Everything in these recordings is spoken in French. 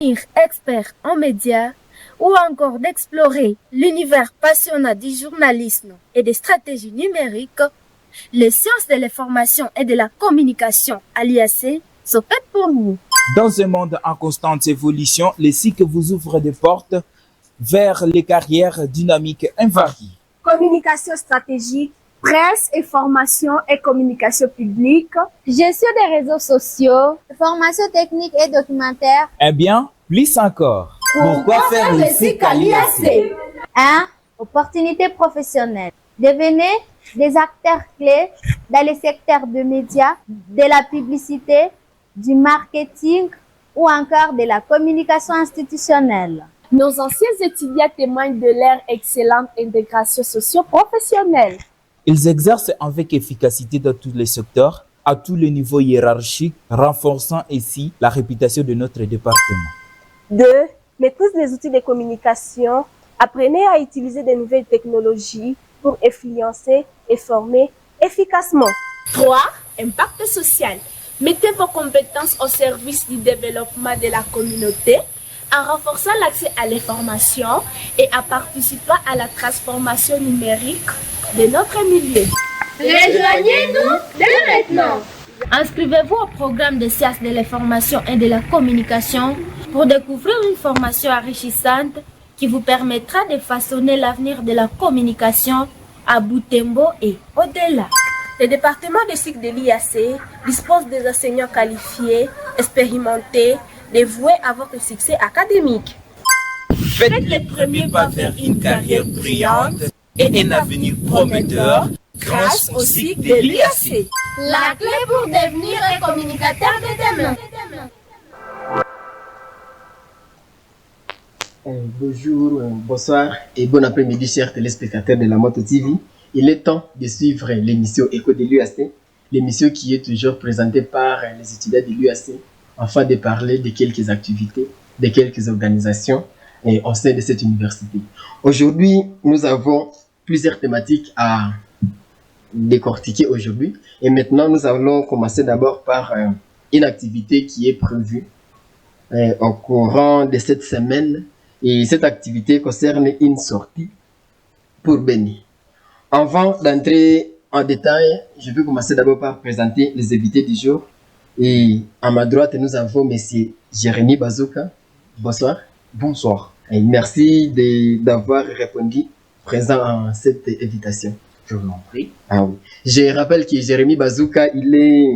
devenir expert en médias ou encore d'explorer l'univers passionnant du journalisme et des stratégies numériques, les sciences de l'information et de la communication à l'IAC sont faites pour nous. Dans un monde en constante évolution, les cycles vous ouvrent des portes vers les carrières dynamiques invariées. Communication stratégique, presse, information et communication publique, gestion des réseaux sociaux, formation technique et documentaire. Eh bien, plus encore. Pourquoi faire le cycle à l'IAC? 1. Opportunités professionnelles. Devenez des acteurs clés dans les secteurs de médias, de la publicité, du marketing ou encore de la communication institutionnelle. Nos anciens étudiants témoignent de leur excellente intégration socio-professionnelle. Ils exercent avec efficacité dans tous les secteurs, à tous les niveaux hiérarchiques, renforçant ainsi la réputation de notre département. 2. Maîtrise des outils de communication. Apprenez à utiliser de nouvelles technologies pour influencer et former efficacement. 3. Impact social. Mettez vos compétences au service du développement de la communauté en renforçant l'accès à l'information et en participant à la transformation numérique de notre milieu. Rejoignez-nous dès maintenant. Inscrivez-vous au programme de sciences de l'information et de la communication pour découvrir une formation enrichissante qui vous permettra de façonner l'avenir de la communication à Butembo et au-delà. Le département de cycle de l'IAC dispose des enseignants qualifiés, expérimentés, dévoués à votre succès académique. Faites les premiers pas vers une carrière brillante et un avenir prometteur grâce au cycle de l'IAC. La clé pour devenir un communicateur de demain. Bonjour, bonsoir et bon après-midi chers téléspectateurs de la Moto TV. Il est temps de suivre l'émission Écho de l'UAC, l'émission qui est toujours présentée par les étudiants de l'UAC afin de parler de quelques activités, de quelques organisations au sein de cette université. Aujourd'hui, nous avons plusieurs thématiques à décortiquer aujourd'hui et maintenant nous allons commencer d'abord par une activité qui est prévue au courant de cette semaine. Et cette activité concerne une sortie pour Beni. Avant d'entrer en détail, je vais commencer d'abord par présenter les invités du jour. Et à ma droite, nous avons M. Jérémy Bazouka. Bonsoir. Bonsoir. Et merci d'avoir répondu présent à cette invitation. Je vous en prie. Ah oui. Je rappelle que Jérémy Bazouka, il est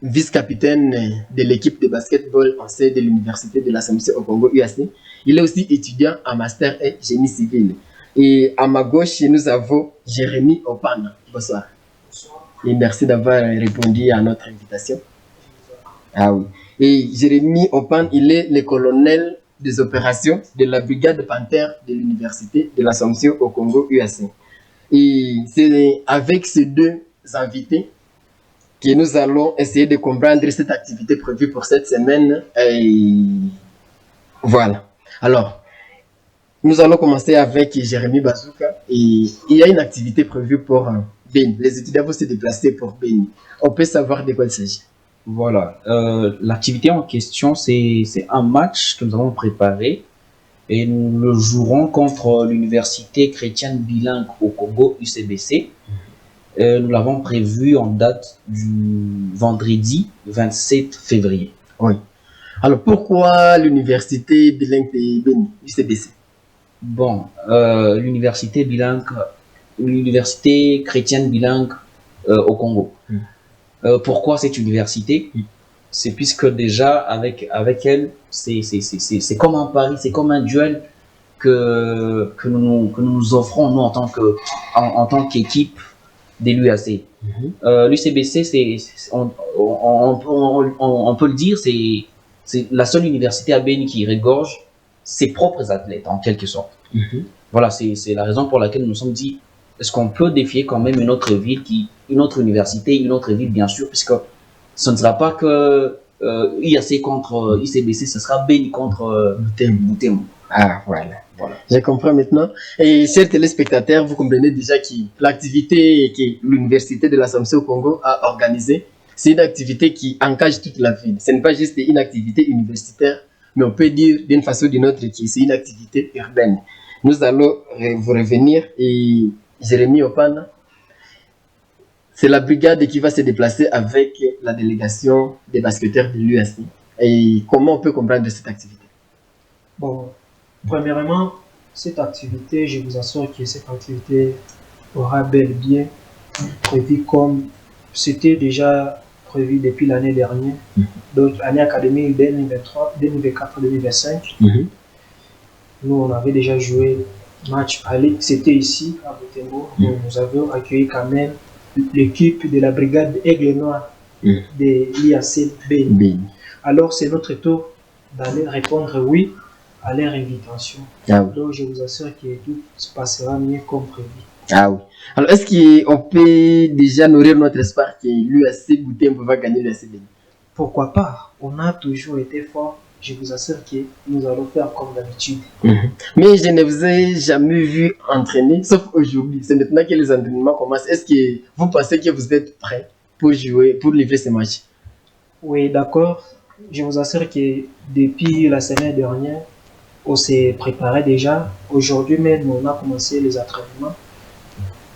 vice-capitaine de l'équipe de basketball en sein de l'Université de l'Assomption au Congo UAC. Il est aussi étudiant en master et génie civil. Et à ma gauche, nous avons Jérémy Opan. Bonsoir. Bonsoir. Et merci d'avoir répondu à notre invitation. Ah oui. Et Jérémy Opan, il est le colonel des opérations de la brigade Panthère de l'Université de l'Assomption au Congo UAC. Et c'est avec ces deux invités que nous allons essayer de comprendre cette activité prévue pour cette semaine. Et voilà. Alors, nous allons commencer avec Jérémy Bazouka. Et il y a une activité prévue pour Beni. Les étudiants vont se déplacer pour Beni. On peut savoir de quoi il s'agit. Voilà. L'activité en question, c'est un match que nous avons préparé et nous le jouerons contre l'Université chrétienne bilingue au Congo, UCBC. Nous l'avons prévu en date du vendredi 27 février. Oui. Alors, pourquoi l'université bilingue de Beni, UCBC? Bon, l'université chrétienne bilingue au Congo. Pourquoi cette université? C'est puisque déjà, avec elle, c'est comme un pari, c'est comme un duel que nous nous offrons, nous, en tant qu'équipe de l'UAC. L'UCBC, on peut le dire, c'est la seule université à Beni qui regorge ses propres athlètes, en quelque sorte. Voilà, c'est la raison pour laquelle nous nous sommes dit, est-ce qu'on peut défier quand même une autre ville, une autre université, une autre ville, bien sûr, puisque ce ne sera pas que IAC contre ICBC, ce sera Beni contre Butembo. Ah, voilà. Je comprends maintenant. Et chers téléspectateurs, vous comprenez déjà que l'activité que l'Université de l'Assomption au Congo a organisée, c'est une activité qui engage toute la ville. Ce n'est pas juste une activité universitaire, mais on peut dire d'une façon ou d'une autre que c'est une activité urbaine. Nous allons vous revenir et Jérémy Opana, c'est la brigade qui va se déplacer avec la délégation des basketteurs de l'UAC. Et comment on peut comprendre cette activité? Bon, premièrement, cette activité, je vous assure que cette activité aura bel et bien prévu comme c'était déjà prévu depuis l'année dernière, donc année académique 2023, 2024, 2025. Nous, on avait déjà joué match aller, c'était ici à Butembo, où nous avions accueilli quand même l'équipe de la brigade Aigle Noir de l'IAC Beni. Alors, c'est notre tour d'aller répondre oui à leur invitation. Donc, je vous assure que tout se passera mieux comme prévu. Ah oui. Alors, est-ce qu'on peut déjà nourrir notre espoir que l'UAC Butembo va gagner l'UAC Beni? Pourquoi pas? On a toujours été fort. Je vous assure que nous allons faire comme d'habitude. Mais je ne vous ai jamais vu entraîner, sauf aujourd'hui. C'est maintenant que les entraînements commencent. Est-ce que vous pensez que vous êtes prêts pour jouer, pour livrer ce match? Oui, d'accord. Je vous assure que depuis la semaine dernière, on s'est préparé déjà. Aujourd'hui même, on a commencé les entraînements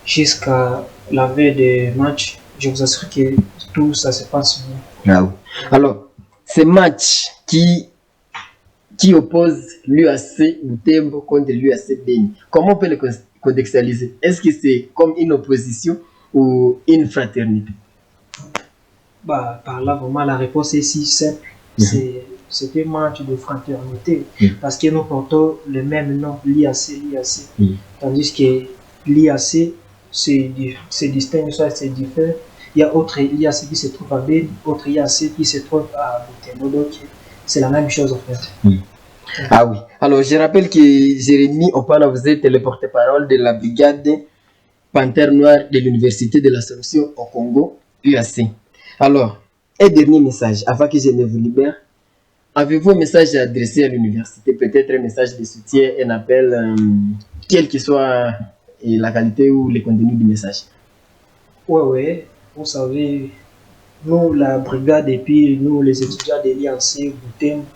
jusqu'à la veille des matchs. Je vous assure que tout ça se passe bien. Ah oui. Alors, ces matchs qui oppose l'UAC Butembo contre l'UAC Beni, comment on peut les contextualiser? Est-ce que c'est comme une opposition ou une fraternité? Bah, par là, vraiment, la réponse est si simple. C'est un match de fraternité parce que nous portons le même nom, l'IAC. Tandis que l'IAC, c'est distinct, soit c'est différent. Il y a autre IAC qui se trouve à Beni, autre IAC qui se trouve à Butembo. Donc, c'est la même chose en fait. Ah oui. Alors, je rappelle que Jérémy Opana, vous êtes le porte-parole de la brigade Panthère Noire de l'Université de l'Assomption au Congo, UAC. Alors, un dernier message avant que je ne vous libère. Avez-vous un message à adresser à l'université? Peut-être un message de soutien, un appel, quelle que soit la qualité ou le contenu du message? Oui. Vous savez, nous, la brigade, et puis nous, les étudiants de l'IAC Butembo,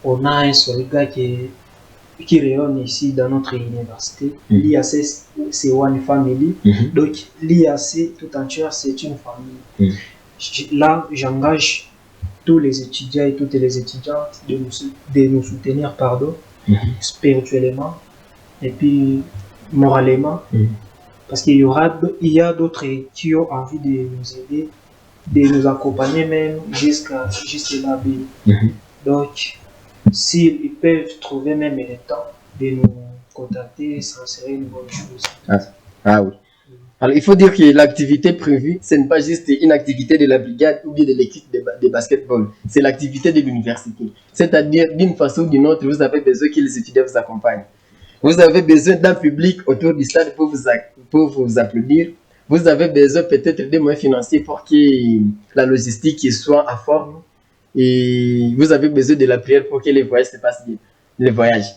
on a un slogan qui rayonne ici dans notre université. L'IAC, c'est One Family. Donc, l'IAC tout entière, c'est une famille. Là, j'engage tous les étudiants et toutes les étudiantes de nous soutenir, spirituellement et puis moralement. Parce qu'il y a d'autres qui ont envie de nous aider, de nous accompagner même jusque là. Donc, s'ils peuvent trouver même le temps de nous contacter, ça serait une bonne chose. Ah oui. Alors, il faut dire que l'activité prévue, ce n'est pas juste une activité de la brigade ou bien de l'équipe de basketball. C'est l'activité de l'université. C'est-à-dire, d'une façon ou d'une autre, vous avez besoin que les étudiants vous accompagnent. Vous avez besoin d'un public autour du stade pour vous applaudir. Vous avez besoin peut-être des moyens financiers pour que la logistique soit à forme. Et vous avez besoin de la prière pour que les voyages se passent bien. Les voyages.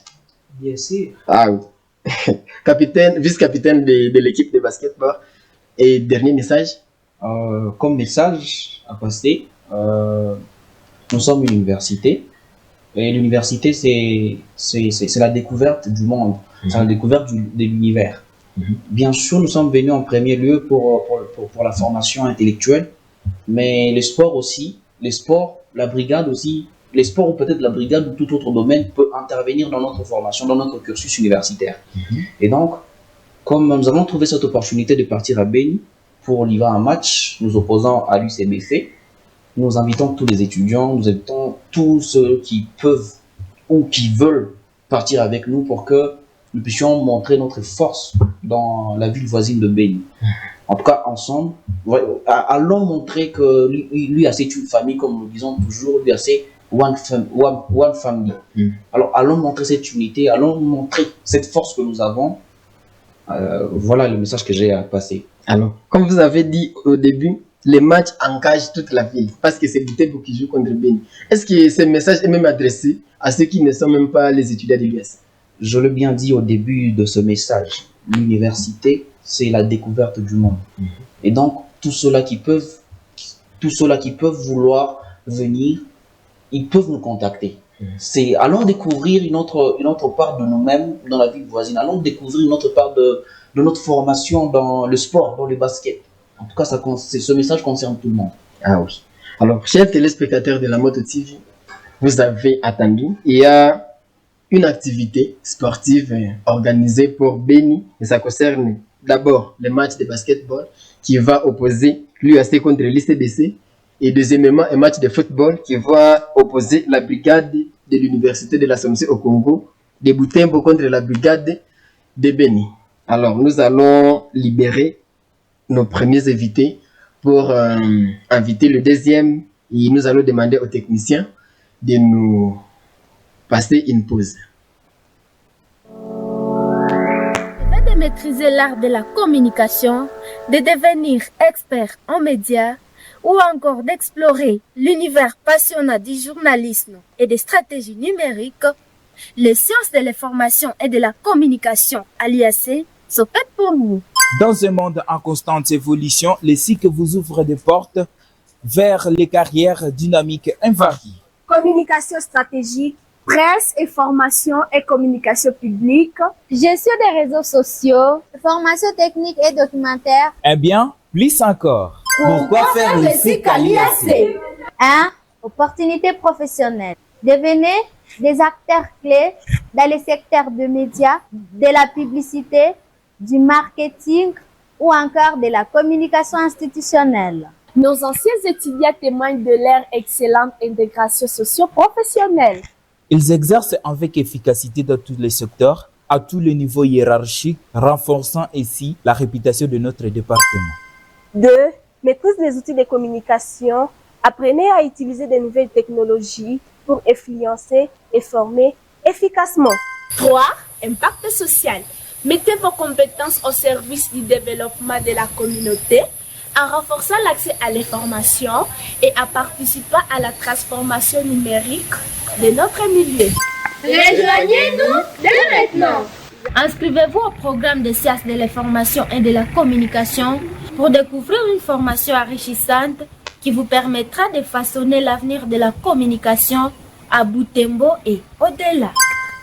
Bien sûr. Ah oui. Vice-capitaine de l'équipe de basketball. Et dernier message? Comme message à passer, nous sommes une université. Et l'université, c'est la découverte du monde, c'est la découverte de l'univers. Bien sûr, nous sommes venus en premier lieu pour la formation intellectuelle, mais les sports aussi, la brigade aussi, les sports ou peut-être la brigade ou tout autre domaine peut intervenir dans notre formation, dans notre cursus universitaire. Et donc, comme nous avons trouvé cette opportunité de partir à Beni pour livrer un match nous opposant à l'UCBC, nous invitons tous les étudiants, nous invitons tous ceux qui peuvent ou qui veulent partir avec nous pour que nous puissions montrer notre force dans la ville voisine de Beni. En tout cas, ensemble, allons montrer que l'UAC est une famille, comme nous disons toujours, l'UAC One Family. Alors, allons montrer cette unité, allons montrer cette force que nous avons. Voilà le message que j'ai à passer. Alors, comme vous avez dit au début, les matchs engagent toute la ville parce que c'est Butembo qui joue contre Beni. Est-ce que ce message est même adressé à ceux qui ne sont même pas les étudiants de l'UAC? Je l'ai bien dit au début de ce message. L'université, c'est la découverte du monde. Et donc, tous ceux-là qui peuvent vouloir venir, ils peuvent nous contacter. C'est allons découvrir une autre part de nous-mêmes dans la ville voisine. Allons découvrir une autre part de notre formation dans le sport, dans le basket. En tout cas, ce message concerne tout le monde. Ah oui. Alors, chers téléspectateurs de la Moto TV, vous avez attendu. Il y a une activité sportive organisée pour Beni. Et ça concerne d'abord le match de basketball qui va opposer l'UAC contre l'ICBC. Et deuxièmement, un match de football qui va opposer la brigade de l'Université de l'Assomption au Congo de Butembo contre la brigade de Beni. Alors, nous allons libérer nos premiers invités pour inviter le deuxième. Et nous allons demander aux techniciens de nous passer une pause. De maîtriser l'art de la communication, de devenir expert en médias ou encore d'explorer l'univers passionnant du journalisme et des stratégies numériques, les sciences de l'information et de la communication à l'IAC sont faites pour nous. Dans un monde en constante évolution, les cycles vous ouvrent des portes vers les carrières dynamiques invariées. Communication stratégique, presse, information et communication publique, gestion des réseaux sociaux, formation technique et documentaire. Eh bien, plus encore. Pourquoi faire le cycle à l'IAC? 1. Opportunités professionnelles. Devenez des acteurs clés dans les secteurs de médias, de la publicité, du marketing ou encore de la communication institutionnelle. Nos anciens étudiants témoignent de leur excellente intégration socio-professionnelle. Ils exercent avec efficacité dans tous les secteurs, à tous les niveaux hiérarchiques, renforçant ainsi la réputation de notre département. 2. Maîtrise des outils de communication. Apprenez à utiliser de nouvelles technologies pour influencer et former efficacement. 3. Impact social. Mettez vos compétences au service du développement de la communauté en renforçant l'accès à l'information et en participant à la transformation numérique de notre milieu. Rejoignez-nous dès maintenant. Inscrivez-vous au programme de sciences de l'information et de la communication pour découvrir une formation enrichissante qui vous permettra de façonner l'avenir de la communication à Butembo et au-delà.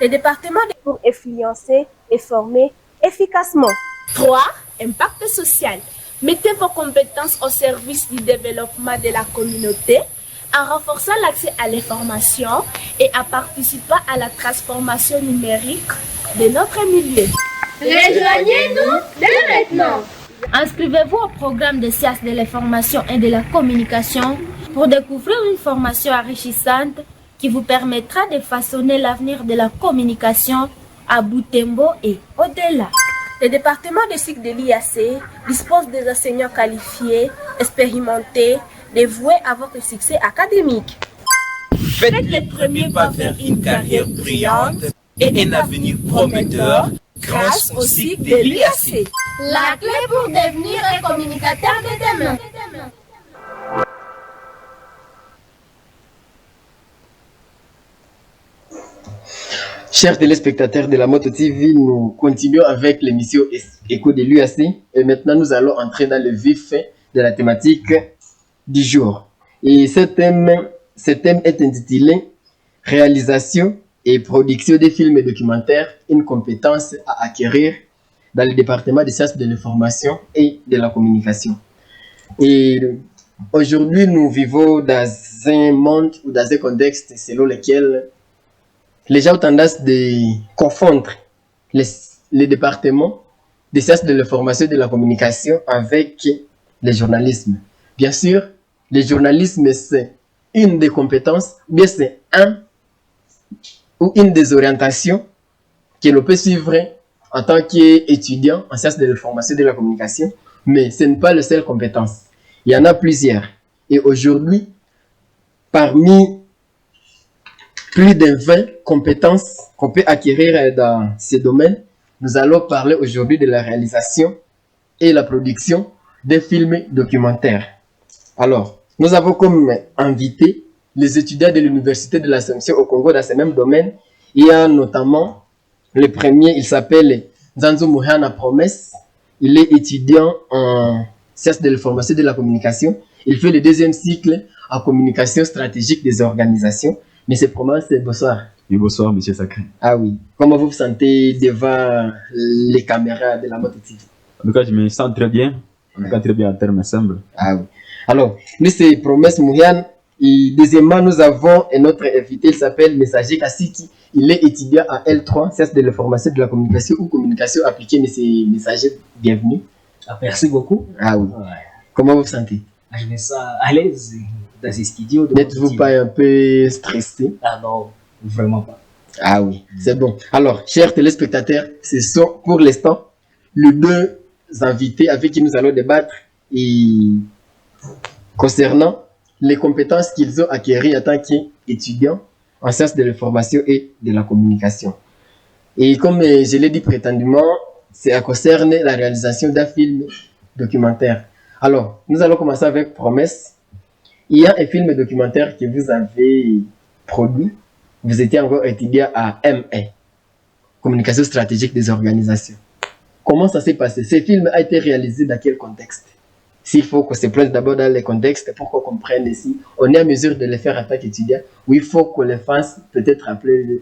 Le département pour influencer et former efficacement. 3. Impact social. Mettez vos compétences au service du développement de la communauté en renforçant l'accès à l'information et en participant à la transformation numérique de notre milieu. Rejoignez-nous dès maintenant. Inscrivez-vous au programme de sciences de l'information et de la communication pour découvrir une formation enrichissante qui vous permettra de façonner l'avenir de la communication à Butembo et au-delà. Le département de cycle de l'IAC dispose des enseignants qualifiés, expérimentés, dévoués à votre succès académique. Faites les premiers pas vers une carrière brillante et un avenir prometteur grâce au cycle de l'IAC. La clé pour devenir un communicateur de demain. Chers téléspectateurs de la Moto TV, nous continuons avec l'émission Écho de l'UAC et maintenant nous allons entrer dans le vif de la thématique du jour. Et ce thème est intitulé Réalisation et production des films et documentaires, une compétence à acquérir dans le département des sciences de l'information et de la communication. Et aujourd'hui, nous vivons dans un monde ou dans un contexte selon lequel les gens ont tendance de confondre les départements des sciences de l'information et de la communication avec le journalisme. Bien sûr, le journalisme, c'est une des compétences, bien c'est un ou une des orientations que l'on peut suivre en tant qu'étudiant en sciences de l'information et de la communication, mais ce n'est pas la seule compétence. Il y en a plusieurs. Et aujourd'hui, parmi plus de 20 compétences qu'on peut acquérir dans ces domaines, nous allons parler aujourd'hui de la réalisation et la production des films documentaires. Alors, nous avons comme invité les étudiants de l'Université de l'Assomption au Congo dans ce même domaine. Il y a notamment le premier, il s'appelle Zanzo Muhana Promesse. Il est étudiant en sciences de l'information et de la communication. Il fait le deuxième cycle en communication stratégique des organisations. Monsieur Promesse, bonsoir. Oui, bonsoir, monsieur Sacré. Ah oui. Comment vous vous sentez devant les caméras de la Moto TV? En tout cas, je me sens très bien. En tout cas, très bien en termes simples. Ah oui. Alors, nous, c'est Promesse Mouriane. Et deuxièmement, nous avons un autre invité, il s'appelle Messager Kassiki. Il est étudiant à L3, Sciences de l'information de la communication ou communication appliquée, mais c'est Messager, bienvenue. Ah, merci beaucoup. Ah oui. Ouais. Comment vous vous sentez? Je me sens à l'aise dans ces studios. N'êtes-vous pas un peu stressé? Ah non, vraiment pas. Ah oui, c'est bon. Alors, chers téléspectateurs, ce sont pour l'instant les deux invités avec qui nous allons débattre et concernant les compétences qu'ils ont acquises en tant qu'étudiants en sciences de l'information et de la communication. Et comme je l'ai dit prétendument, ça concerne la réalisation d'un film documentaire. Alors, nous allons commencer avec Promesse. Il y a un film documentaire que vous avez produit. Vous étiez encore étudiant à MA, Communication stratégique des organisations. Comment ça s'est passé? Ce film a été réalisé dans quel contexte? S'il faut qu'on se plonge d'abord dans les contextes pour qu'on comprenne ici, on est à mesure de le faire en tant qu'étudiant, ou il faut qu'on le fasse peut-être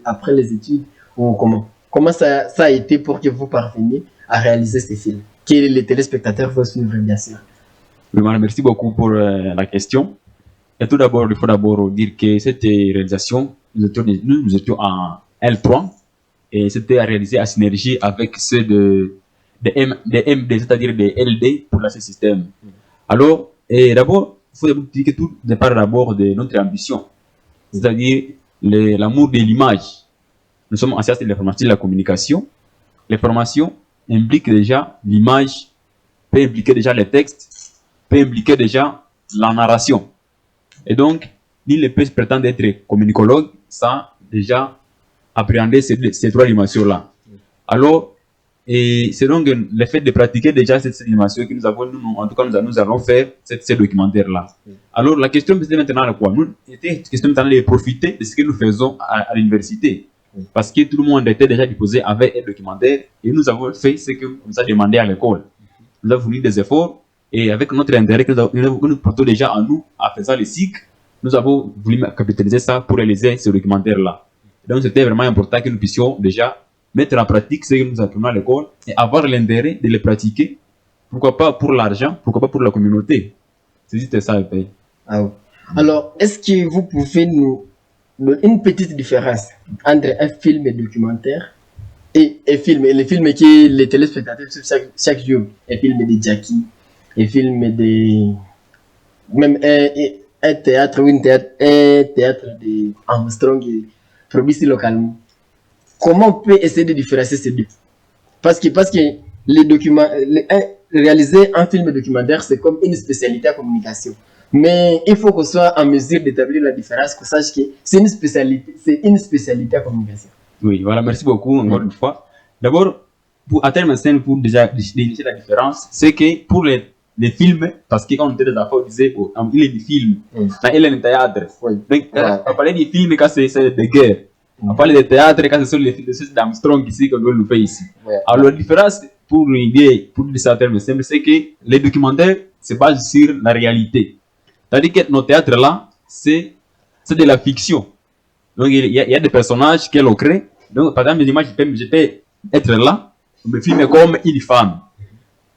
après les études, ou comment? Comment ça a été pour que vous parveniez à réaliser ce film? Que les téléspectateurs vont suivre, bien sûr. Vraiment, merci beaucoup pour la question. Et tout d'abord, il faut d'abord dire que cette réalisation, nous étions en L3 et c'était réalisé à synergie avec ceux des MD, c'est-à-dire des LD pour l'accès système. Alors, d'abord, il faut dire que tout départ d'abord de notre ambition, c'est-à-dire l'amour de l'image. Nous sommes en sciences de l'information et de la communication. L'information implique déjà l'image, peut impliquer déjà les textes, peut impliquer déjà la narration. Et donc, il ne peut se prétendre être communicologue sans déjà appréhender ces trois dimensions-là. Alors, c'est donc le fait de pratiquer déjà cette dimension que nous avons, en tout cas, nous allons faire ces documentaires-là. Alors, la question c'est maintenant quoi? Nous, était question maintenant de profiter de ce que nous faisons à l'université. Parce que tout le monde était déjà disposé avec un documentaire et nous avons fait ce que nous a demandé à l'école. Nous avons fourni des efforts et avec notre intérêt que nous portons déjà en nous en faisant les cycles, nous avons voulu capitaliser ça pour réaliser ce documentaire-là. Donc, c'était vraiment important que nous puissions déjà mettre en pratique ce que nous apprenons à l'école et avoir l'intérêt de les pratiquer. Pourquoi pas pour l'argent, pourquoi pas pour la communauté. C'est juste ça le pays. Ah oui. Alors, est-ce que vous pouvez nous donner une petite différence entre un film documentaire et un film, et les films que les téléspectateurs suivent chaque jour, un film de Jackie, un film de... même un théâtre ou un théâtre de Armstrong produit ici localement. Comment on peut essayer de différencier ces deux? Parce que les documents, réaliser un film documentaire, c'est comme une spécialité en communication. Mais il faut qu'on soit en mesure d'établir la différence, qu'on sache que c'est une spécialité en communication. Oui, voilà, merci beaucoup encore une fois. D'abord, à terme scène, pour déjà définir la différence, c'est que pour les films, parce que quand on était des affaires, on disait, il est des films, il est un théâtre. Donc, on parlait des films quand c'est des guerres. On parle de théâtre quand ce sont les films d'Armstrong ici qu'on nous fait ici. Alors, la différence, pour dire ça à terme simple, c'est que les documentaires se basent sur la réalité. C'est-à-dire que nos théâtres là, c'est de la fiction. Donc, il y a des personnages qu'elle crée. Donc, par exemple, l'image, je peux être là, me filmer comme une femme.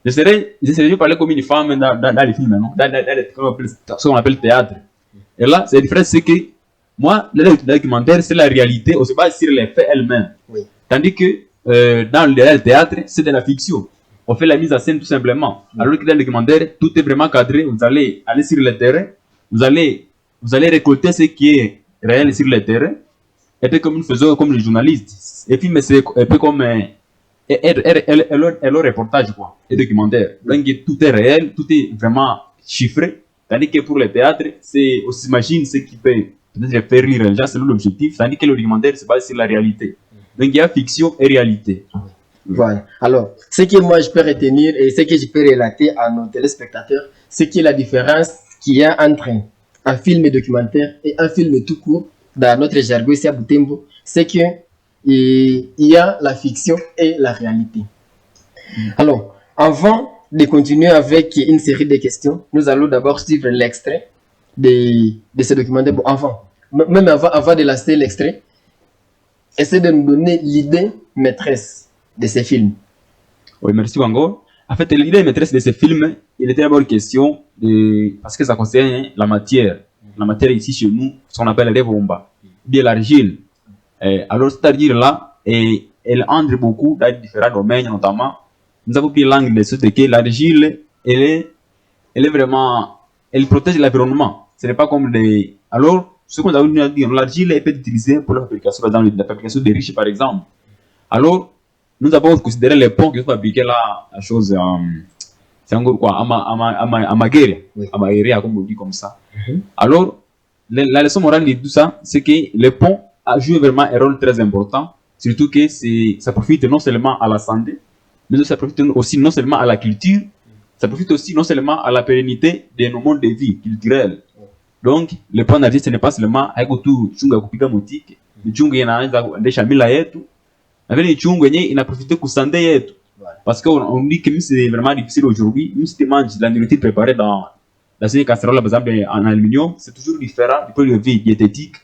Je serais parler comme une femme dans les films, non? Dans ce qu'on appelle théâtre. Et là, la différence, c'est que moi, le documentaire, c'est la réalité, on se base sur les faits elles-mêmes. Oui. Tandis que dans le théâtre, c'est de la fiction. On fait la mise en scène tout simplement. Alors que dans le documentaire, tout est vraiment cadré. Vous allez aller sur le terrain, vous allez récolter ce qui est réel sur le terrain. Et puis comme nous faisons comme les journalistes. Et puis, mais c'est un peu comme le reportage, quoi, et documentaire. Donc tout est réel, tout est vraiment chiffré. Tandis que pour le théâtre, on s'imagine ce qui peut peut-être faire rire les gens, c'est l'objectif. Tandis que le documentaire se base sur la réalité. Donc il y a fiction et réalité. Voilà. Alors, ce que moi je peux retenir et ce que je peux relater à nos téléspectateurs, c'est qu'il y a la différence qu'il y a entre un film documentaire et un film tout court, dans notre jargon ici à Butembo, c'est que il y a la fiction et la réalité. Alors, avant de continuer avec une série de questions, nous allons d'abord suivre l'extrait de ce documentaire. Bon, avant, même avant de lancer l'extrait, essaie de nous donner l'idée maîtresse de ces films. Oui, merci Wango. En fait, l'idée maîtresse de ce film, il était d'abord question de... Parce que ça concerne la matière. La matière ici chez nous, ce qu'on appelle les bomba, bien l'argile. Alors, cette argile-là, elle entre beaucoup dans différents domaines, notamment, nous avons pris l'angle de ce que l'argile, elle est vraiment... Elle protège l'environnement. Ce n'est pas comme des... Alors, ce qu'on a voulu dire, l'argile, elle peut être utilisée pour la fabrication, par exemple, la fabrication des riches, par exemple. Alors, nous avons considéré les ponts qui sont fabriqués là, la chose, c'est encore quoi, à Maguire, à Maguire, comme on dit comme ça. Alors, la leçon morale de tout ça, c'est que les ponts jouent vraiment un rôle très important, surtout que ça profite non seulement à la santé, mais ça profite aussi non seulement à la culture, ça profite aussi non seulement à la pérennité de nos modes de vie culturels. Donc, le point d'argile, ce n'est pas seulement avec tout chunga kupiga motike, le chunga inaanza kuendesha mila yetu, na vile chunga yenyewe inaprofite kusande yetu. Parce qu'on dit que c'est vraiment difficile aujourd'hui, même si tu manges la nourriture préparée dans une casserole, par exemple en aluminium, c'est toujours différent du point de vue diététique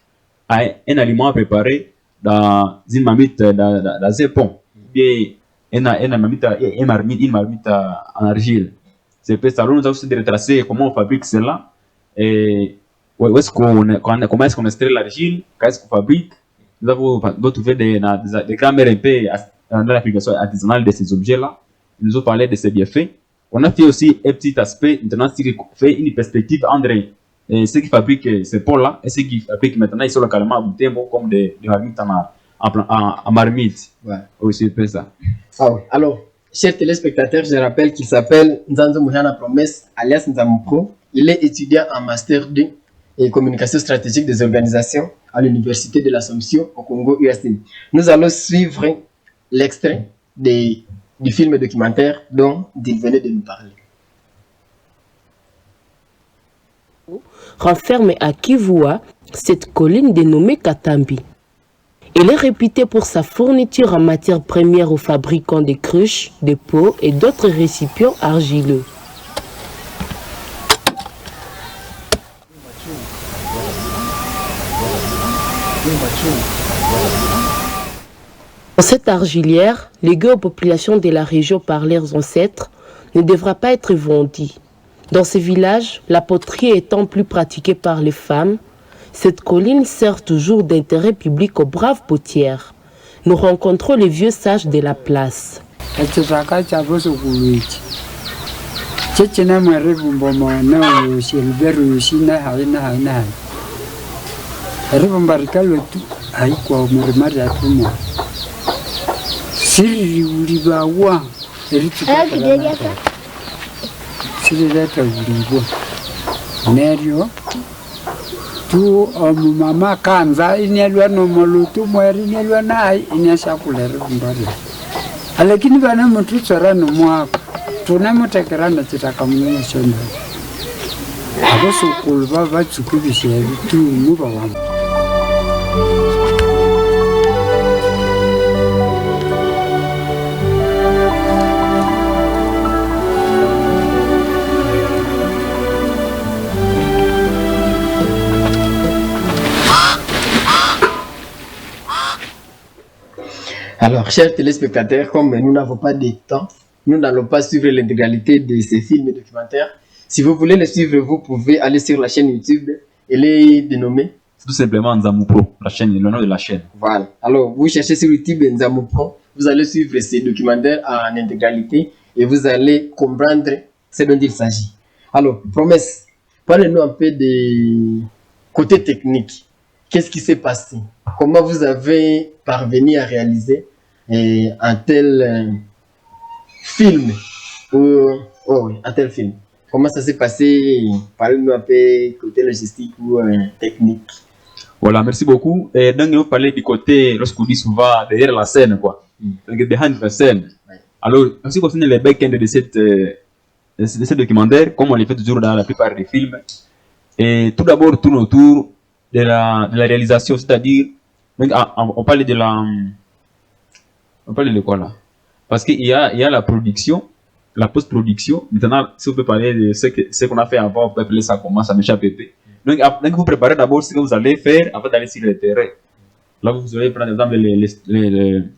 à un aliment préparé dans une marmite, dans un pont, ou bien une marmite en argile. C'est pour ça que nous avons aussi de retracer comment on fabrique cela, et comment est-ce qu'on extrait l'argile, qu'est-ce qu'on fabrique. Nous avons trouvé des grammaires un peu dans l'application artisanale de ces objets-là. Ils nous ont parlé de ces bienfaits. On a fait aussi un petit aspect, maintenant, ce qui fait une perspective entre ceux qui fabriquent ces pots-là et ceux qui fabriquent maintenant, ils sont localement à Boutembo comme des marmites en marmite. Ouais. Oui, c'est un peu ça. Ah oui. Alors, chers téléspectateurs, je rappelle qu'il s'appelle Nzanzo Mouhana Promesse, alias Nzamupro. Il est étudiant en Master 2 et communication stratégique des organisations à l'Université de l'Assomption au Congo UAC. Nous allons suivre l'extrait du film documentaire dont il venait de nous parler. Renferme à Kivua cette colline dénommée Katambi. Elle est réputée pour sa fourniture en matières premières aux fabricants de cruches, de pots et d'autres récipients argileux. Dans cette argilière, léguée aux populations de la région par leurs ancêtres, ne devra pas être vendue. Dans ces villages, la poterie étant plus pratiquée par les femmes, cette colline sert toujours d'intérêt public aux braves potières. Nous rencontrons les vieux sages de la place. Siri ulibawa sirileta ulibo neryo tu mama kanza inelwa no molutu mweri inelwa nai inyashakulera mbali lakini bana mtu tsara no mwako tunamutekerana chitaka munye shonda abosukulu baba tsukubishe tu muba wa. Alors, chers téléspectateurs, comme nous n'avons pas de temps, nous n'allons pas suivre l'intégralité de ces films et documentaires. Si vous voulez les suivre, vous pouvez aller sur la chaîne YouTube. Elle est dénommée tout simplement Nzamupro, la chaîne, le nom de la chaîne. Voilà. Alors, vous cherchez sur YouTube Nzamupro, vous allez suivre ces documentaires en intégralité et vous allez comprendre ce dont il s'agit. Alors, promesse, parlez-nous un peu des côtés techniques. Qu'est-ce qui s'est passé? Comment vous avez parvenu à réaliser un tel film un tel film? Comment ça s'est passé? Parlez-nous un peu côté logistique ou technique. Voilà, merci beaucoup. Et donc, vous parlez du côté, lorsqu'on dit souvent derrière la scène, quoi. Behind the scene. Ouais. Alors, en ce qui concerne les back-end de ce documentaire, comme on les fait toujours dans la plupart des films, et tout d'abord tourne autour de la réalisation, c'est-à-dire, on parle de la... On parle de quoi là? Parce qu'il y a la production, la post-production. Maintenant, si on peut parler de ce qu'on a fait avant, on peut appeler ça comment, ça m'échappe. Donc, vous préparez d'abord ce que vous allez faire avant d'aller sur le terrain. Là, vous allez prendre, par exemple,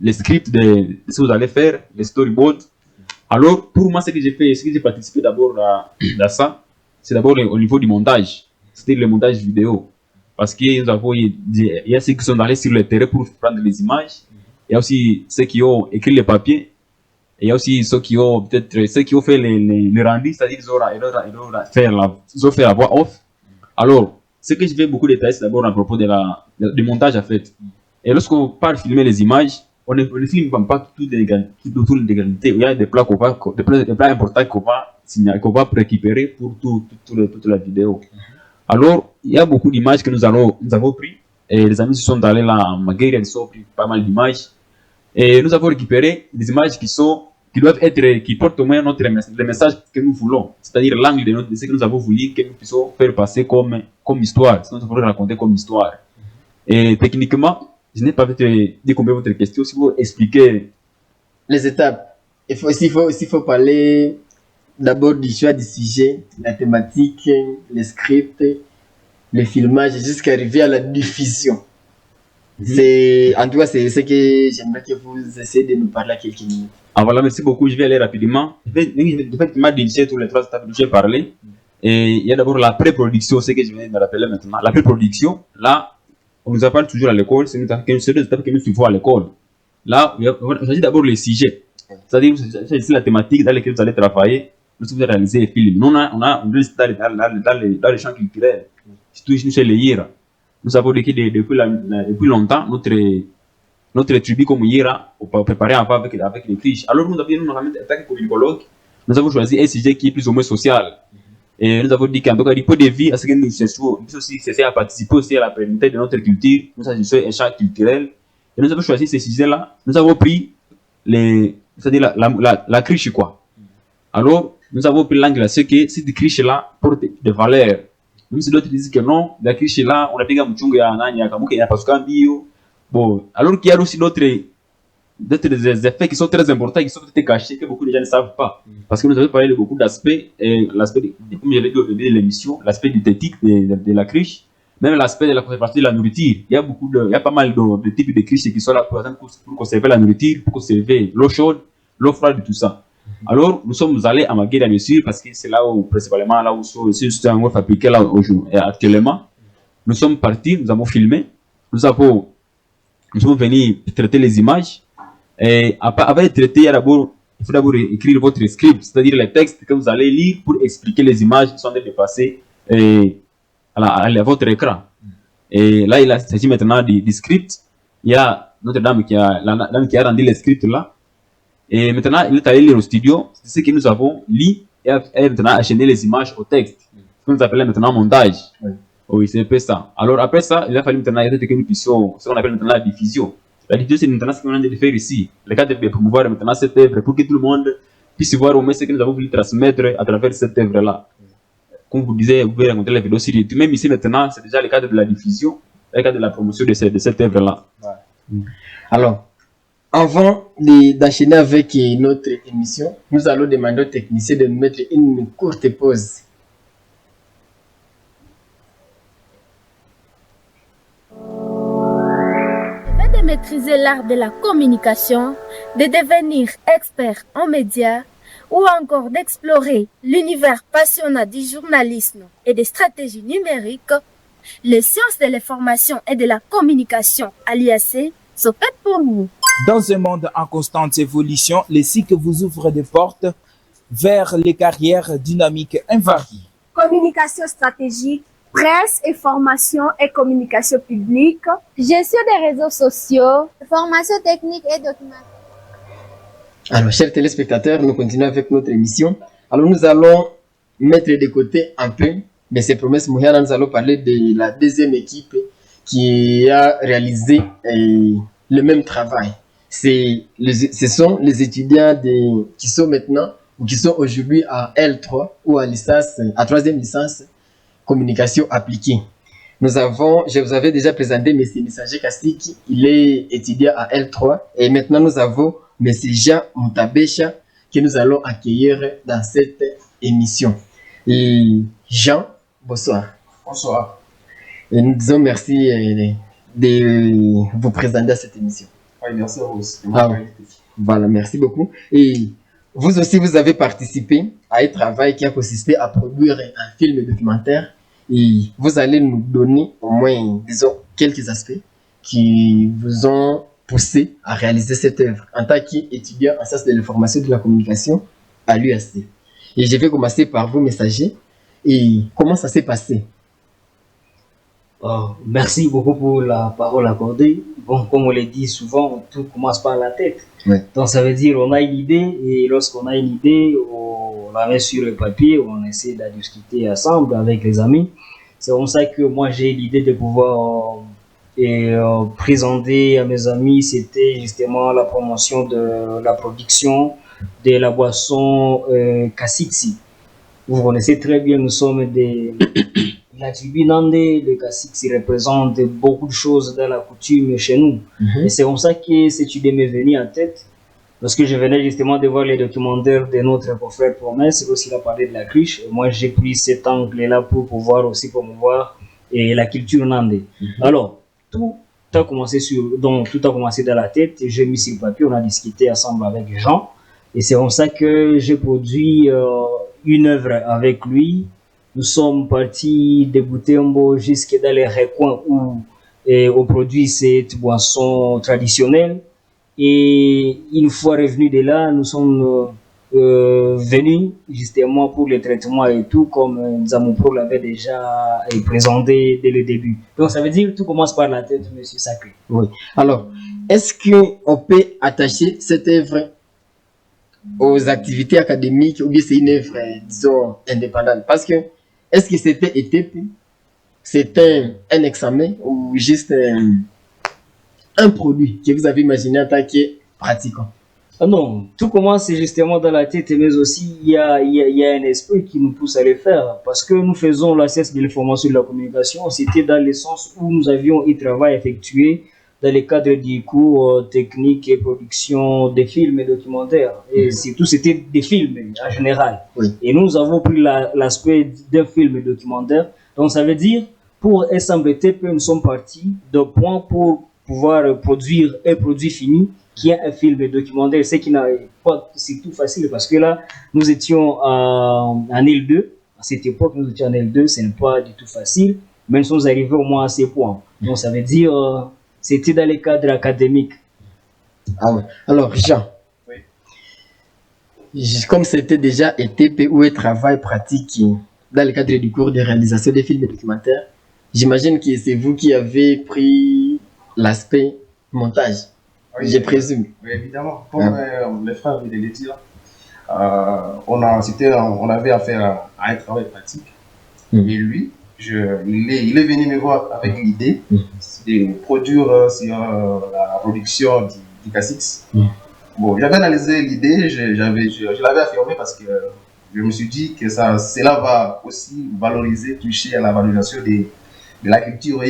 les scripts de ce que vous allez faire, les storyboards. Alors, pour moi, ce que j'ai fait, ce que j'ai participé d'abord à ça, c'est d'abord au niveau du montage. C'était le montage vidéo. Parce qu'il y a ceux qui sont allés sur le terrain pour prendre les images. Il y a aussi ceux qui ont écrit les papiers. Et il y a aussi ceux qui ont peut-être ceux qui ont fait les rendus, c'est-à-dire ils ont fait la voix off. Alors, ce que je vais beaucoup détailler, c'est d'abord à propos du montage en fait. Et lorsqu'on part filmer les images, on ne filme pas tout l'égalité. Il y a des plats importants qu'on va récupérer pour toute la vidéo. Alors, il y a beaucoup d'images que nous avons pris. Et les amis se sont allés là en Maguire, ils ont pris pas mal d'images. Et nous avons récupéré des images qui portent au moins le message que nous voulons. C'est-à-dire l'angle de ce que nous avons voulu que nous puissions faire passer comme histoire. Ce que nous avons raconter comme histoire. Et techniquement, je n'ai pas dit combien votre question. Si vous expliquez les étapes. Il faut parler d'abord du choix du sujet, la thématique, les scripts, le filmage, jusqu'à arriver à la diffusion. En tout cas, c'est ce que j'aimerais que vous essayez de nous parler à quelques minutes. Ah voilà, merci beaucoup. Je vais aller rapidement. En fait, tu m'as dirigé tous les 3 étapes dont j'ai parlé. Et il y a d'abord la pré-production, ce que je viens de me rappeler maintenant. La pré-production, là, on nous apprend toujours à l'école, c'est deux étapes que nous suivons à l'école. Là, on s'agit d'abord les sujets. C'est-à-dire, c'est la thématique dans laquelle vous allez travailler. Lorsque vous allez réaliser les films. Nous, on a dans les champs culturels. Surtout chez les Yira. Nous savons que depuis longtemps, notre tribu comme Yira, on peut préparer avant avec les clichés. Alors nous avons attaqué communicologue. Nous avons choisi un sujet qui est plus ou moins social. Et nous avons dit qu'en tout cas, du point de vue, à ce que nous cherchons, nous aussi chercher à participer aussi à la pérennité de notre culture. Nous avons cherché un champ culturel. Et nous avons choisi ces sujets-là. Nous avons pris c'est-à-dire la criche, quoi. Alors, nous avons pris l'angle à ce que cette criche-là porte des valeurs. Même si d'autres disent que non, la criche là, on a pris un mouchungu ya nani, ya kamuke, ya pasuka bio. Bon, alors qu'il y a aussi d'autres effets qui sont très importants, qui sont peut-être cachés, que beaucoup de gens ne savent pas. Parce que nous avons parlé de beaucoup d'aspects, l'aspect, comme j'avais dit au début de l'émission, l'aspect diététique de la criche, même l'aspect de la conservation de la nourriture. Il y a pas mal de types de criches qui sont là, par exemple, pour conserver la nourriture, pour conserver l'eau chaude, l'eau froide, tout ça. Alors, nous sommes allés à Maguire, bien sûr, parce que c'est là où, principalement, là où c'est un web fabriqué là aujourd'hui. Et actuellement, nous sommes partis, nous avons filmé, nous sommes venus traiter les images. Et avant de traiter, il faut d'abord écrire votre script, c'est-à-dire les textes que vous allez lire pour expliquer les images qui sont dépassées à votre écran. Et là, il s'agit maintenant du script. Il y a notre dame qui a rendu le script là. Et maintenant, il est allé lire au studio, c'est ce que nous avons lu, et maintenant enchaîné les images au texte. Ce que nous appelons maintenant montage. Oui, c'est un peu ça. Alors après ça, il a fallu maintenant que nous puissions, ce qu'on appelle maintenant la diffusion. La diffusion, c'est maintenant ce qu'on a de faire ici. Le cadre de promouvoir maintenant cette œuvre pour que tout le monde puisse voir au moins ce que nous avons voulu transmettre à travers cette œuvre-là. Comme vous disiez, vous pouvez rencontrer la vidéo sur YouTube. Même ici maintenant, c'est déjà le cadre de la diffusion, le cadre de la promotion de cette œuvre-là. Alors, avant d'enchaîner avec notre émission, nous allons demander aux techniciens de nous mettre une courte pause. Afin de maîtriser l'art de la communication, de devenir expert en médias ou encore d'explorer l'univers passionnant du journalisme et des stratégies numériques, les sciences de l'information et de la communication à l'IAC sont faites pour nous. Dans un monde en constante évolution, les cycles vous ouvrent des portes vers les carrières dynamiques invariées. Communication stratégique, presse, information et communication publique, gestion des réseaux sociaux, formation technique et documentation. Alors, chers téléspectateurs, nous continuons avec notre émission. Alors, nous allons mettre de côté un peu, mais c'est promesses Mouhiana, nous allons parler de la deuxième équipe qui a réalisé le même travail. Ce sont les étudiants qui sont maintenant ou qui sont aujourd'hui à L3 ou à licence, à troisième licence communication appliquée. Je vous avais déjà présenté M. Messager Kassiki, il est étudiant à L3 et maintenant nous avons M. Jean Moutabesha que nous allons accueillir dans cette émission. Et Jean, bonsoir. Bonsoir. Et nous disons merci de vous présenter à cette émission. Oui, merci à vous aussi. Voilà, merci beaucoup. Et vous aussi, vous avez participé à un travail qui a consisté à produire un film documentaire. Et vous allez nous donner au moins, disons, quelques aspects qui vous ont poussé à réaliser cette œuvre en tant qu'étudiant en sciences de l'information et de la communication à l'UAC. Et je vais commencer par vous, messager. Et comment ça s'est passé? Merci beaucoup pour la parole accordée. Bon, comme on le dit souvent, tout commence par la tête. Ouais. Donc ça veut dire on a une idée et lorsqu'on a une idée, on la met sur le papier, on essaie de discuter ensemble avec les amis. C'est comme ça que moi j'ai l'idée de pouvoir présenter à mes amis, c'était justement la promotion de la production de la boisson Kasiksi. Vous connaissez très bien, nous sommes la tribu Nande. Le Kasiksi représente beaucoup de choses dans la coutume chez nous. Et c'est comme ça que cette idée m'est venue en tête. Lorsque je venais justement de voir les documentaires de notre confrère Promesse, aussi il a parlé de la cruche. Et moi j'ai pris cet angle-là pour pouvoir aussi promouvoir la culture Nande. Alors, tout a commencé dans la tête. J'ai mis sur le papier, on a discuté ensemble avec Jean. Et c'est comme ça que j'ai produit une œuvre avec lui. Nous sommes partis de Butembo jusque dans les recoins où on produit cette boisson traditionnelle. Et une fois revenus de là, nous sommes venus justement pour le traitement et tout, comme Zamopro l'avait déjà présenté dès le début. Donc ça veut dire que tout commence par la tête, monsieur Sacré. Oui. Alors, est-ce qu'on peut attacher cette œuvre aux activités académiques ou bien c'est une œuvre, disons, indépendante? Parce que, est-ce que c'était ETP, c'était un examen ou juste un produit que vous avez imaginé en tant que pratiquant? Ah non, tout commence justement dans la tête, mais aussi il y a un esprit qui nous pousse à le faire. Parce que nous faisons la science de l'information et de la communication, c'était dans le sens où nous avions un travail effectué dans le cadre du cours technique et production des films et documentaires. Et surtout, c'était des films en général. Oui. Et nous avons pris l'aspect d'un film documentaire. Donc, ça veut dire, pour SMBTP, nous sommes partis d'un point pour pouvoir produire un produit fini qui est un film documentaire. C'est qui n'a pas, c'est tout facile parce que là, nous étions en L2. À cette époque, nous étions en L2. Ce n'est pas du tout facile, mais nous sommes arrivés au moins à ces points. Donc, ça veut dire, c'était dans les cadres académiques. Ah ouais. Alors, Jean, comme c'était déjà ETP ou un travail pratique dans le cadre du cours de réalisation des films et documentaires, j'imagine que c'est vous qui avez pris l'aspect montage. Oui, je présume. Oui, évidemment. Comme les frères viennent de le dire, on avait affaire à un travail pratique. Et lui, il est venu me voir avec l'idée de produire sur la production du Kasiksi. Bon, j'avais analysé l'idée, je l'avais affirmé parce que je me suis dit que cela va aussi valoriser, toucher à la valorisation de la culture.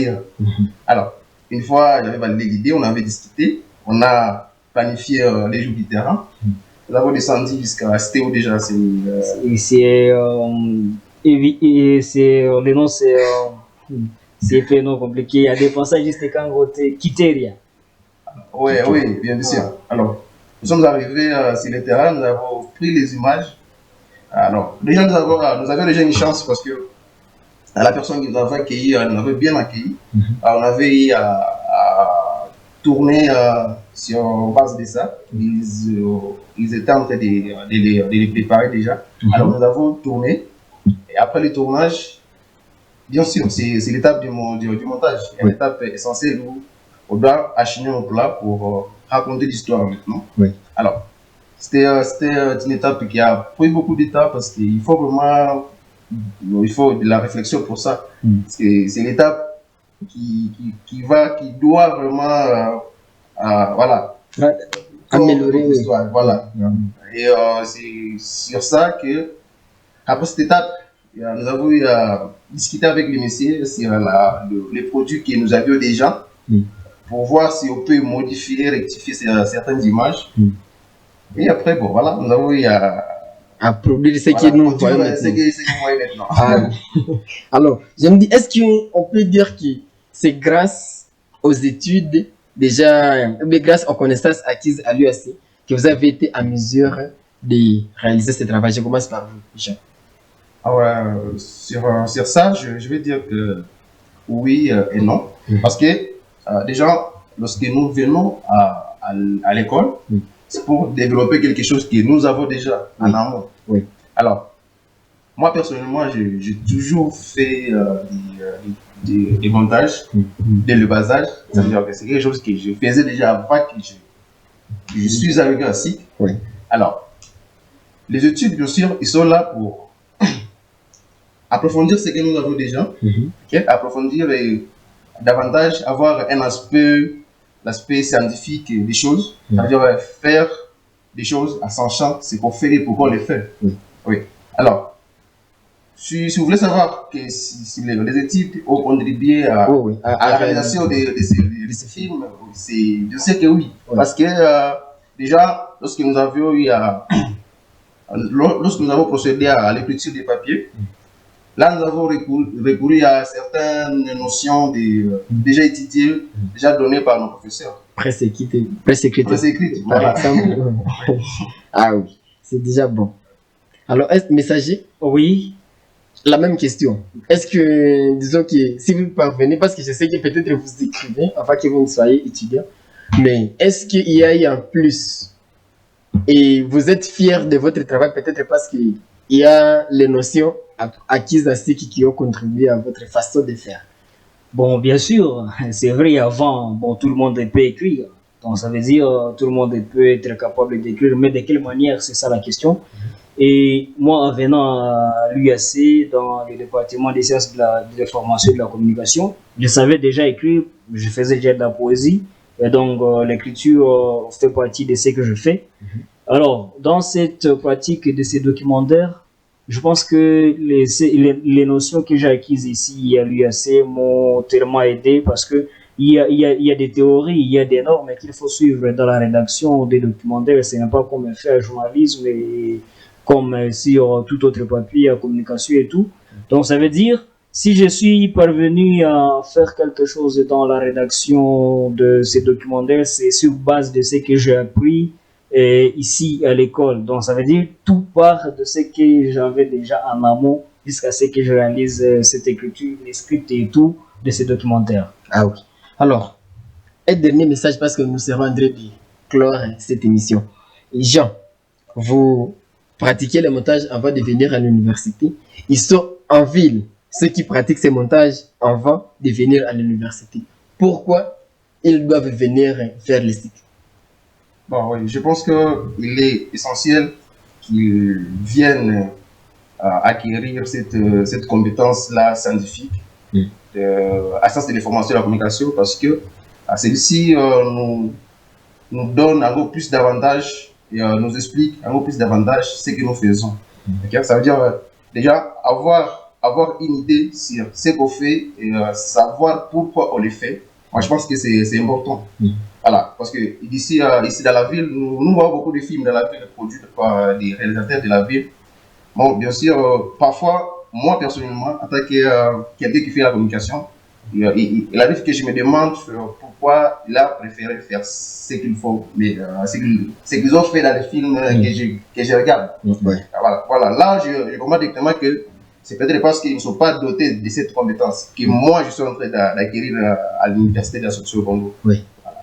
Alors, une fois j'avais validé l'idée, on avait discuté, on a planifié les jours du terrain. Nous avons descendu jusqu'à Stéo déjà. Le nom c'est fait non compliqué. Il y a des passages juste quand côté Kiteria. Oui, bien sûr. Alors, nous sommes arrivés sur le terrain, nous avons pris les images. Alors, déjà nous avions déjà une chance parce que la personne qui nous avait accueillis, nous avait bien accueillis. On avait à tourner sur base de ça. Ils étaient en train de les préparer déjà. Alors, nous avons tourné. Et après le tournage, bien sûr, c'est l'étape du montage. Une étape essentielle où on doit achiner nos plats pour raconter l'histoire maintenant. Oui. Alors, c'était une étape qui a pris beaucoup de temps parce qu'il faut vraiment de la réflexion pour ça. C'est l'étape qui doit vraiment améliorer l'histoire. Voilà. Et c'est sur ça que, après cette étape, nous avons discuté avec les messieurs sur les produits que nous avions déjà pour voir si on peut modifier, rectifier certaines images. Et après, bon, voilà, nous avons À produire ce que nous voyons maintenant. Alors, je me dis, est-ce qu'on peut dire que c'est grâce aux études déjà, mais grâce aux connaissances acquises à l'UAC que vous avez été à mesure de réaliser ce travail? Je commence par vous, Jean. Sur ça, je vais dire que oui et non. Parce que déjà, lorsque nous venons à l'école, c'est pour développer quelque chose que nous avons déjà en amont. Alors, moi personnellement, j'ai toujours fait des montages dès le bas âge. Ça veut dire que c'est quelque chose que je faisais déjà avant que je suis arrivé à SIC. Alors, les études, bien sûr, ils sont là pour approfondir ce que nous avons déjà, approfondir et davantage avoir un l'aspect scientifique des choses, ça veut dire faire des choses à son champ, c'est pour faire et pourquoi on les fait. Alors, si vous voulez savoir que si les études ont contribué à la réalisation de ces films, je sais que oui. Parce que déjà, lorsque nous avons procédé à l'écriture des papiers, là, nous avons recouru à certaines notions déjà étudiées, déjà données par nos professeurs. Presse écrite. Voilà. Ah oui, c'est déjà bon. Alors, est-ce messager? Oui. La même question. Est-ce que, disons que si vous parvenez, parce que je sais que peut-être vous écrivez avant que vous ne soyez étudiant, mais est-ce qu'il y a eu un plus et vous êtes fier de votre travail peut-être parce qu'il y a les notions acquises à ceux qui ont contribué à votre façon de faire? Bon, bien sûr, c'est vrai, avant, bon, tout le monde peut écrire. Donc, ça veut dire tout le monde peut être capable d'écrire, mais de quelle manière, c'est ça la question. Et moi, en venant à l'UAC, dans le département des sciences de l'information et de la communication, je savais déjà écrire, je faisais déjà de la poésie, et donc l'écriture fait partie de ce que je fais. Alors, dans cette pratique de ces documentaires, je pense que les notions que j'ai acquises ici à l'UAC m'ont tellement aidé parce que il y a des théories, il y a des normes qu'il faut suivre dans la rédaction des documentaires. Ce n'est pas comme faire journalisme et comme sur tout autre papier, à communication et tout. Donc ça veut dire, si je suis parvenu à faire quelque chose dans la rédaction de ces documentaires, c'est sur base de ce que j'ai appris ici à l'école. Donc ça veut dire tout part de ce que j'avais déjà en amont jusqu'à ce que je réalise cette écriture, les scripts et tout de ces documentaires. Ah oui. Alors, un dernier message parce que nous serons en train de clore cette émission. Jean, vous pratiquez le montage avant de venir à l'université. Ils sont en ville, ceux qui pratiquent ces montages avant de venir à l'université. Pourquoi ils doivent venir faire le site? Bon, oui, je pense qu'il est essentiel qu'ils viennent acquérir cette compétence-là scientifique à sciences de l'information et de la communication parce que celle-ci nous donne encore plus d'avantages et nous explique encore plus d'avantages ce que nous faisons. Ça veut dire déjà avoir une idée sur ce qu'on fait et savoir pourquoi on le fait. Moi, je pense que c'est important. Voilà, parce que ici dans la ville, nous voyons beaucoup de films dans la ville produits par des réalisateurs de la ville. Bon, bien sûr, parfois, moi personnellement, en tant que quelqu'un qui fait la communication, il arrive que je me demande pourquoi il a préféré faire ce qu'ils font, mais ce qu'ils ont fait dans les films que je regarde. Voilà, là, je comprends directement que c'est peut-être parce qu'ils ne sont pas dotés de cette compétence que moi, je suis en train d'acquérir à l'université d'Assomption au Congo.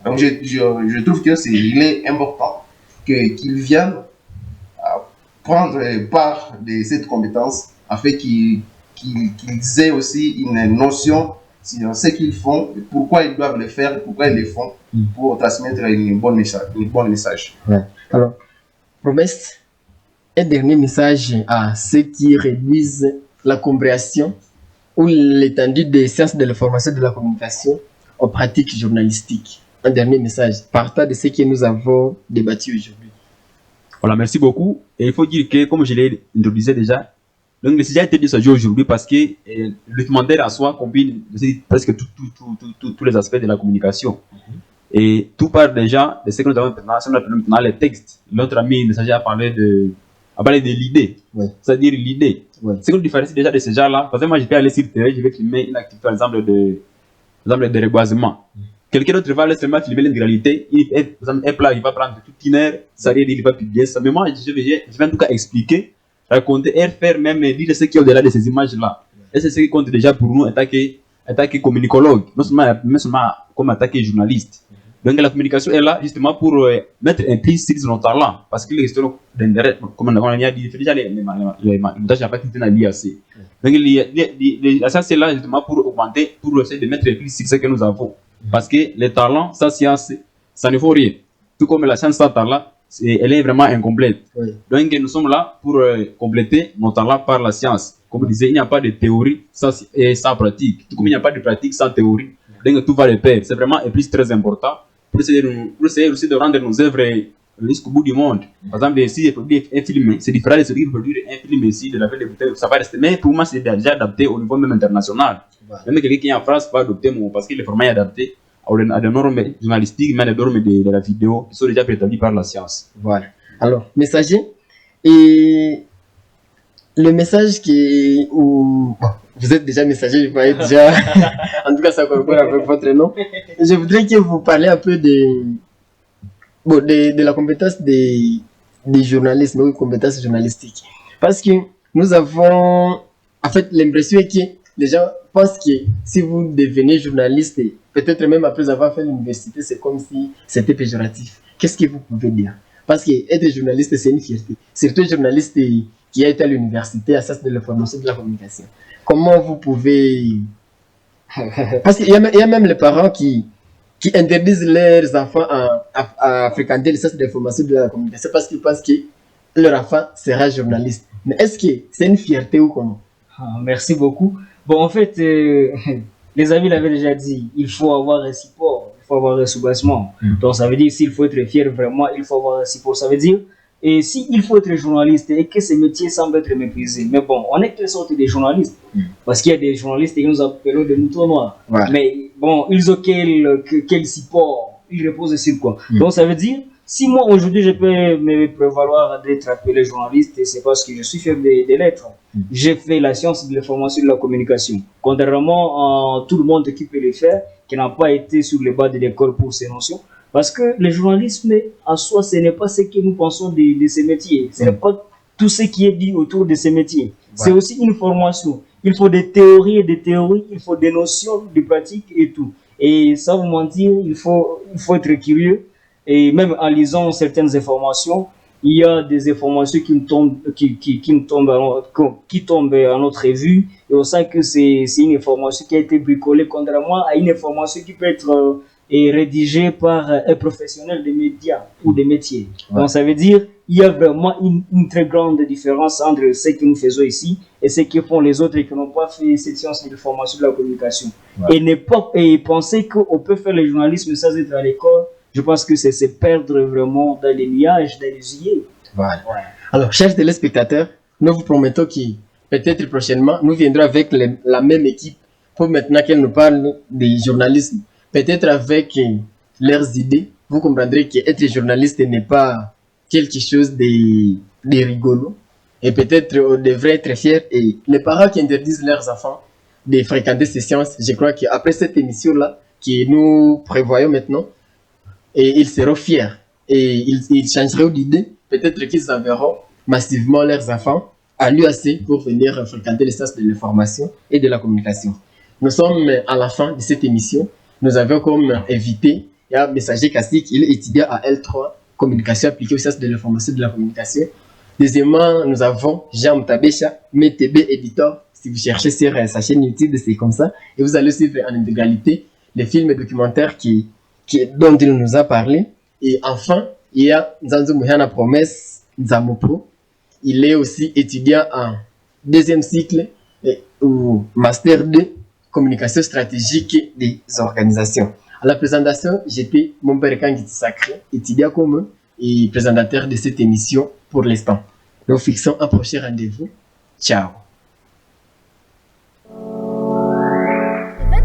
Donc, je trouve que il est important qu'ils viennent prendre part de cette compétence afin qu'ils aient aussi une notion sur ce qu'ils font, pourquoi ils doivent le faire, pourquoi ils le font, pour transmettre un bon message. Alors, promesse, un dernier message à ceux qui réduisent la compréhension ou l'étendue des sciences de l'information et de la communication aux pratiques journalistiques. Un dernier message, partant de ce que nous avons débattu aujourd'hui. Voilà, merci beaucoup. Et il faut dire que, comme je l'ai introduit déjà, donc le sujet a été dit aujourd'hui parce que le documentaire en soi combine presque tous les aspects de la communication. Et tout part déjà de ce que nous avons maintenant, les textes. Notre ami messager a parlé à parler de l'idée. C'est-à-dire l'idée. C'est qu'on différencie déjà de ces gens-là. Parce que moi, je peux aller sur le terrain, je vais filmer une activité, par exemple, de reboisement. Quelqu'un d'autre va aller seulement filmer l'intégralité. Un plat, il va prendre toute une heure, ça veut dire il va publier ça. Mais moi, je vais en tout cas expliquer, raconter et faire même dire ce qui est au-delà de ces images-là. Et c'est ce qui compte déjà pour nous en tant que communicologue, non seulement comme en tant que journaliste. Donc la communication est là justement pour mettre implicite nos talents. Parce que les questions d'intérêt, comme on a dit, déjà les montages à partir d'un l'IAC. Donc la science est là justement pour augmenter, pour essayer de mettre implicite ce que nous avons. Parce que les talents, sans science, ça ne vaut rien. Tout comme la science sans talent, elle est vraiment incomplète. Donc nous sommes là pour compléter nos talents par la science. Comme je disais, il n'y a pas de théorie sans pratique. Tout comme il n'y a pas de pratique sans théorie. Donc tout va de pair. C'est vraiment un plus très important pour essayer aussi de rendre nos œuvres jusqu'au bout du monde. Par exemple, si je produis un film, c'est différent de ce qui produire un film ici, de la ville de bouteille, ça va rester. Mais pour moi, c'est déjà adapté au niveau même international. Même quelqu'un qui est en France va adopter parce que le format est adapté à des normes journalistiques, mais à des normes de la vidéo qui sont déjà préétablies par la science. Voilà. Alors, messager, et le message vous êtes déjà messager, je voyais déjà, en tout cas ça correspond avec votre nom. Je voudrais que vous parliez un peu de la compétence des journalistes, nos compétences journalistiques. Parce que nous avons, en fait, l'impression que les gens pensent que si vous devenez journaliste, peut-être même après avoir fait l'université, c'est comme si c'était péjoratif. Qu'est-ce que vous pouvez dire? Parce que être journaliste, c'est une fierté. Surtout journaliste qui a été à l'université, à sciences de l'information et de la communication. Comment vous pouvez... Parce qu'il y a même les parents qui interdisent leurs enfants à fréquenter les sciences de l'information et de la communication parce qu'ils pensent que leur enfant sera journaliste. Mais est-ce que c'est une fierté ou comment? Merci beaucoup. Bon, en fait, les amis l'avaient déjà dit, il faut avoir un support, il faut avoir un soubassement. Donc ça veut dire s'il faut être fier vraiment, il faut avoir un support. Ça veut dire, et s'il faut être journaliste et que ce métier semble être méprisé. Mais bon, on est quelle sorte de journalistes? Parce qu'il y a des journalistes que nous appelons des moutons noirs. Mais bon, ils ont quel support? Ils reposent sur quoi? Donc ça veut dire, si moi aujourd'hui je peux me prévaloir d'être appelé journaliste, c'est parce que je suis fait des lettres. J'ai fait la science de l'information et de la communication. Contrairement à tout le monde qui peut le faire, qui n'a pas été sur les bancs de l'école pour ces notions. Parce que le journalisme en soi, ce n'est pas ce que nous pensons de ces métiers. Ce n'est pas tout ce qui est dit autour de ces métiers. C'est aussi une formation. Il faut des théories et des théories, il faut des notions, des pratiques et tout. Et sans vous mentir, il faut être curieux. Et même en lisant certaines informations, il y a des informations qui tombent à notre vue et on sent que c'est une information qui a été bricolée contrairement à une information qui peut être rédigée par un professionnel des médias ou des métiers. Donc ça veut dire il y a vraiment une très grande différence entre ce que nous faisons ici et ce que font les autres qui n'ont pas fait cette science de l'information de la communication. Et penser qu'on peut faire le journalisme sans être à l'école, je pense que c'est se perdre vraiment dans les nuages, dans les yeux. Voilà. Alors, chers téléspectateurs, nous vous promettons que peut-être prochainement, nous viendrons avec la même équipe pour maintenant qu'elle nous parle du journalisme. Peut-être avec leurs idées, vous comprendrez qu'être journaliste n'est pas quelque chose de rigolo. Et peut-être on devrait être fiers. Et les parents qui interdisent leurs enfants de fréquenter ces sciences, je crois qu'après cette émission-là, que nous prévoyons maintenant, et ils seront fiers et ils changeront d'idée. Peut-être qu'ils enverront massivement leurs enfants à l'UAC pour venir fréquenter les sciences de l'information et de la communication. Nous sommes à la fin de cette émission. Nous avons comme invité un messager Kassik, il est étudiant à L3, communication appliquée aux sciences de l'information et de la communication. Deuxièmement, nous avons Jean Mtabesha, MTB éditeur. Si vous cherchez sur sa chaîne YouTube, c'est comme ça. Et vous allez suivre en intégralité les films et documentaires dont il nous a parlé. Et enfin, il y a Nzanzo Mouhana Promesse Nzamopro. Il est aussi étudiant en deuxième cycle ou master 2 communication stratégique des organisations. À la présentation, j'étais Mombere Kangiti Sacré, étudiant commun et présentateur de cette émission pour l'instant. Nous fixons un prochain rendez-vous. Ciao.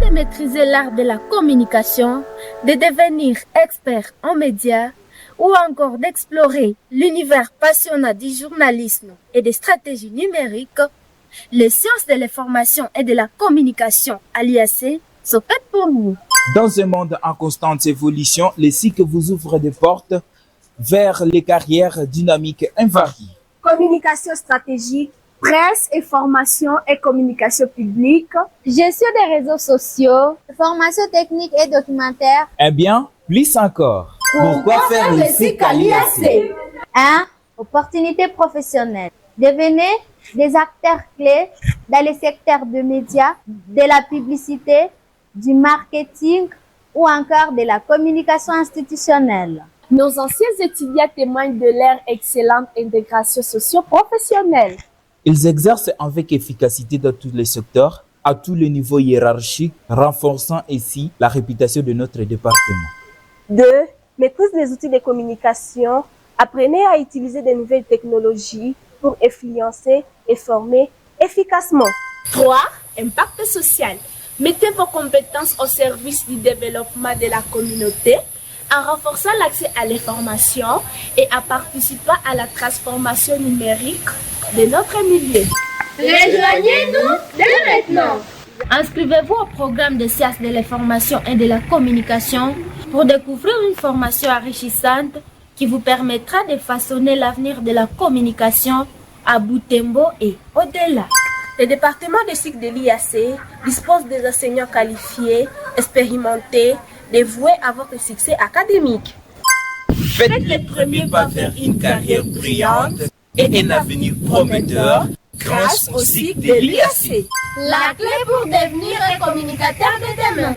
De maîtriser l'art de la communication, de devenir expert en médias ou encore d'explorer l'univers passionnant du journalisme et des stratégies numériques, les sciences de l'information et de la communication à l'IAC sont faites pour vous. Dans un monde en constante évolution, les cycles vous ouvrent des portes vers les carrières dynamiques invariées. Communication stratégique, presse et formation et communication publique, gestion des réseaux sociaux, formation technique et documentaire. Eh bien, plus encore. Pourquoi faire le cycle à l'IAC? 1. Opportunités professionnelles. Devenez des acteurs clés dans les secteurs de médias, de la publicité, du marketing ou encore de la communication institutionnelle. Nos anciens étudiants témoignent de leur excellente intégration socio-professionnelle. Ils exercent avec efficacité dans tous les secteurs, à tous les niveaux hiérarchiques, renforçant ainsi la réputation de notre département. 2. Maîtrise des outils de communication. Apprenez à utiliser de nouvelles technologies pour influencer et former efficacement. 3. Impact social. Mettez vos compétences au service du développement de la communauté en renforçant l'accès à l'information et en participant à la transformation numérique de notre milieu. Rejoignez-nous dès maintenant. Inscrivez-vous au programme de sciences de l'information et de la communication pour découvrir une formation enrichissante qui vous permettra de façonner l'avenir de la communication à Butembo et au-delà. Le département de cycle de l'IAC dispose des enseignants qualifiés, expérimentés, dévoués à votre succès académique. Faites les premiers pas vers une carrière brillante et un avenir prometteur grâce au cycle de l'IAC. La clé pour devenir un communicateur de demain.